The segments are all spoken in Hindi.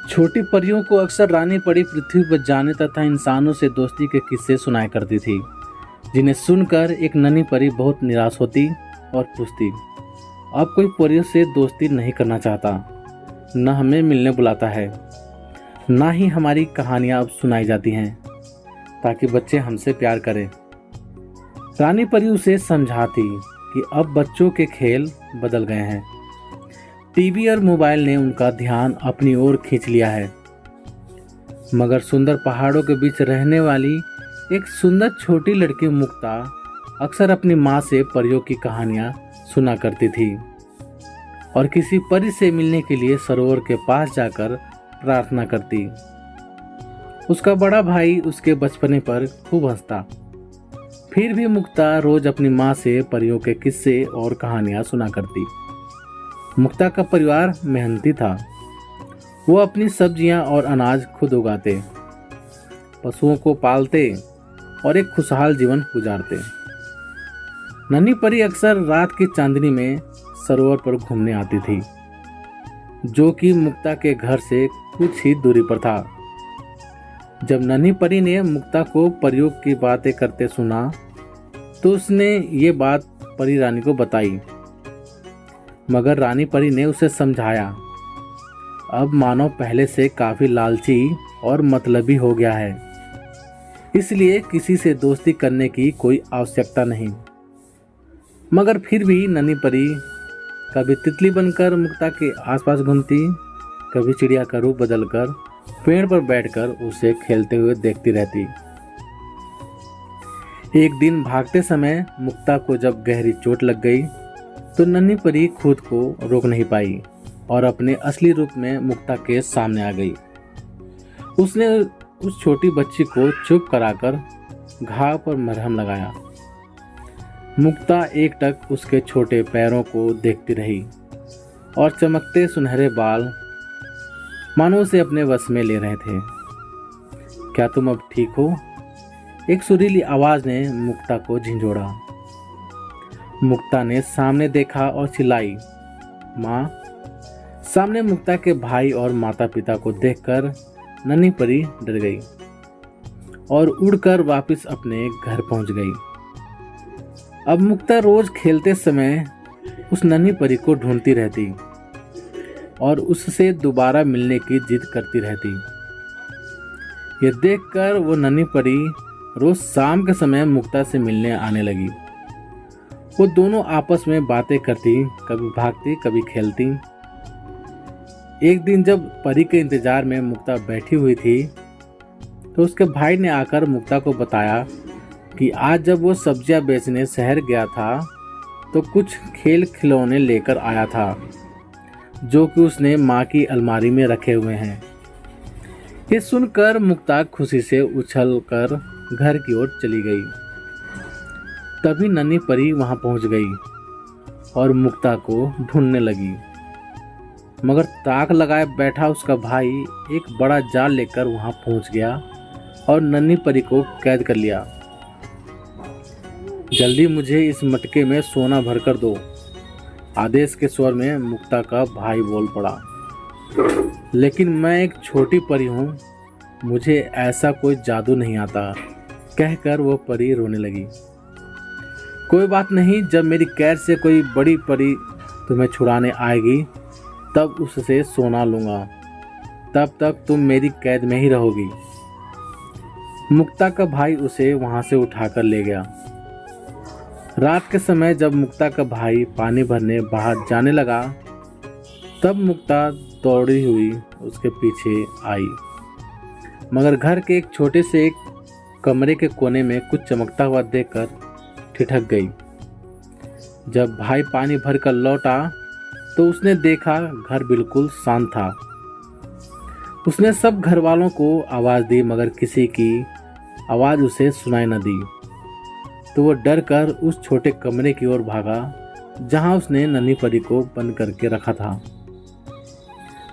छोटी परियों को अक्सर रानी परी पृथ्वी पर जाने तथा इंसानों से दोस्ती के किस्से सुनाया करती थी, जिन्हें सुनकर एक नन्ही परी बहुत निराश होती और पूछती, अब कोई परियों से दोस्ती नहीं करना चाहता, न हमें मिलने बुलाता है, ना ही हमारी कहानियाँ अब सुनाई जाती हैं ताकि बच्चे हमसे प्यार करें। रानी परी उसे समझाती कि अब बच्चों के खेल बदल गए हैं, टीवी और मोबाइल ने उनका ध्यान अपनी ओर खींच लिया है। मगर सुंदर पहाड़ों के बीच रहने वाली एक सुंदर छोटी लड़की मुक्ता अक्सर अपनी माँ से परियों की कहानियाँ सुना करती थी और किसी परी से मिलने के लिए सरोवर के पास जाकर प्रार्थना करती। उसका बड़ा भाई उसके बचपने पर खूब हंसता। फिर भी मुक्ता रोज अपनी माँ से परियों के किस्से और कहानियाँ सुना करती। मुक्ता का परिवार मेहनती था। वो अपनी सब्जियां और अनाज खुद उगाते, पशुओं को पालते और एक खुशहाल जीवन गुजारते। नन्ही परी अक्सर रात की चांदनी में सरोवर पर घूमने आती थी, जो कि मुक्ता के घर से कुछ ही दूरी पर था। जब नन्ही परी ने मुक्ता को परियों की बातें करते सुना तो उसने ये बात परी रानी को बताई। मगर रानी परी ने उसे समझाया, अब मानव पहले से काफ़ी लालची और मतलबी हो गया है, इसलिए किसी से दोस्ती करने की कोई आवश्यकता नहीं। मगर फिर भी नन्ही परी कभी तितली बनकर मुक्ता के आसपास घूमती, कभी चिड़िया का रूप बदलकर पेड़ पर बैठकर उसे खेलते हुए देखती रहती। एक दिन भागते समय मुक्ता को जब गहरी चोट लग गई तो नन्ही परी खुद को रोक नहीं पाई और अपने असली रूप में मुक्ता के सामने आ गई। उसने उस छोटी बच्ची को चुप कराकर घाव पर मरहम लगाया। मुक्ता एकटक उसके छोटे पैरों को देखती रही और चमकते सुनहरे बाल मानो उसे अपने वश में ले रहे थे। क्या तुम अब ठीक हो? एक सुरीली आवाज ने मुक्ता को झिंझोड़ा। मुक्ता ने सामने देखा और चिल्लाई, माँ। सामने मुक्ता के भाई और माता पिता को देखकर नन्ही परी डर गई और उड़कर वापस अपने घर पहुंच गई। अब मुक्ता रोज खेलते समय उस नन्ही परी को ढूंढती रहती और उससे दोबारा मिलने की जिद करती रहती। ये देखकर वो नन्ही परी रोज शाम के समय मुक्ता से मिलने आने लगी। वो दोनों आपस में बातें करती, कभी भागती कभी खेलती। एक दिन जब परी के इंतजार में मुक्ता बैठी हुई थी तो उसके भाई ने आकर मुक्ता को बताया कि आज जब वो सब्जियां बेचने शहर गया था तो कुछ खेल खिलौने लेकर आया था, जो कि उसने माँ की अलमारी में रखे हुए हैं। ये सुनकर मुक्ता खुशी से उछलकर घर की ओर चली गई। तभी नन्ही परी वहां पहुंच गई और मुक्ता को ढूंढने लगी। मगर ताक लगाए बैठा उसका भाई एक बड़ा जाल लेकर वहां पहुंच गया और नन्ही परी को कैद कर लिया। जल्दी मुझे इस मटके में सोना भरकर दो, आदेश के स्वर में मुक्ता का भाई बोल पड़ा। लेकिन मैं एक छोटी परी हूँ, मुझे ऐसा कोई जादू नहीं आता, कहकर वो परी रोने लगी। कोई बात नहीं, जब मेरी कैद से कोई बड़ी परी तुम्हें छुड़ाने आएगी तब उससे सोना लूँगा, तब तक तुम मेरी कैद में ही रहोगी। मुक्ता का भाई उसे वहाँ से उठाकर ले गया। रात के समय जब मुक्ता का भाई पानी भरने बाहर जाने लगा तब मुक्ता दौड़ी हुई उसके पीछे आई। मगर घर के एक छोटे से एक कमरे के कोने में कुछ चमकता हुआ देखकर ठिठक गई। जब भाई पानी भरकर लौटा तो उसने देखा घर बिल्कुल शांत था। उसने सब घर वालों को आवाज़ दी मगर किसी की आवाज़ उसे सुनाई न दी। तो वो डर कर उस छोटे कमरे की ओर भागा जहां उसने नन्ही परी को बंद करके रखा था।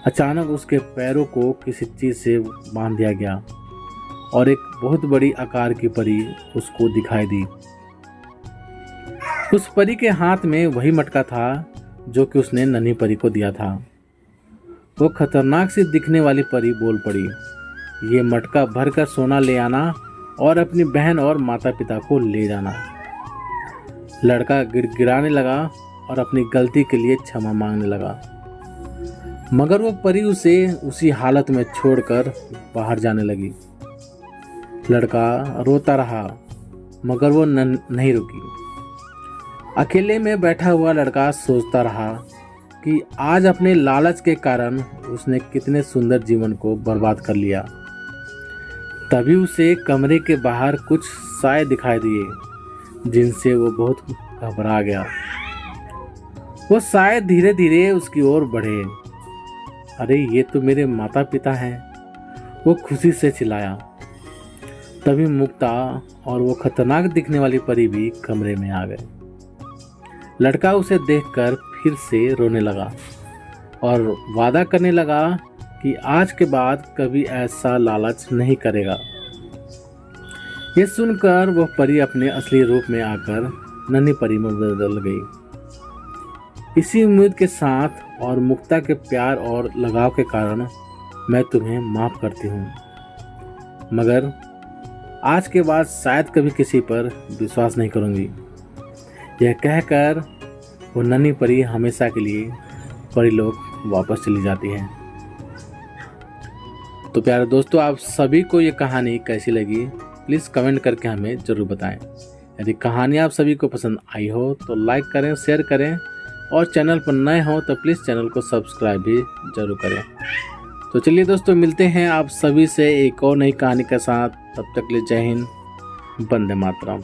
अचानक उसके पैरों को किसी चीज़ से बांध दिया गया और एक बहुत बड़ी आकार की परी उसको दिखाई दी। उस परी के हाथ में वही मटका था जो कि उसने नन्ही परी को दिया था। वो खतरनाक सी दिखने वाली परी बोल पड़ी, ये मटका भरकर सोना ले आना और अपनी बहन और माता पिता को ले जाना। लड़का गिड़गिड़ाने लगा और अपनी गलती के लिए क्षमा मांगने लगा, मगर वो परी उसे उसी हालत में छोड़कर बाहर जाने लगी। लड़का रोता रहा मगर वो नहीं रुकी। अकेले में बैठा हुआ लड़का सोचता रहा कि आज अपने लालच के कारण उसने कितने सुंदर जीवन को बर्बाद कर लिया। तभी उसे कमरे के बाहर कुछ साए दिखाई दिए जिनसे वो बहुत घबरा गया। वो साए धीरे धीरे उसकी ओर बढ़े। अरे ये तो मेरे माता पिता हैं, वो खुशी से चिल्लाया। तभी मुक्ता और वो खतरनाक दिखने वाली परी भी कमरे में आ गए। लड़का उसे देखकर फिर से रोने लगा और वादा करने लगा कि आज के बाद कभी ऐसा लालच नहीं करेगा। ये सुनकर वह परी अपने असली रूप में आकर नन्ही परी में बदल गई। इसी उम्मीद के साथ और मुक्ता के प्यार और लगाव के कारण मैं तुम्हें माफ करती हूँ, मगर आज के बाद शायद कभी किसी पर विश्वास नहीं करूँगी। यह कहकर वो नन्ही परी हमेशा के लिए परीलोक वापस चली जाती है। तो प्यारे दोस्तों, आप सभी को ये कहानी कैसी लगी प्लीज़ कमेंट करके हमें ज़रूर बताएं। यदि कहानी आप सभी को पसंद आई हो तो लाइक करें, शेयर करें और चैनल पर नए हो तो प्लीज़ चैनल को सब्सक्राइब भी ज़रूर करें। तो चलिए दोस्तों, मिलते हैं आप सभी से एक और नई कहानी के साथ। तब तक के लिए जय हिंद, वंदे मातरम।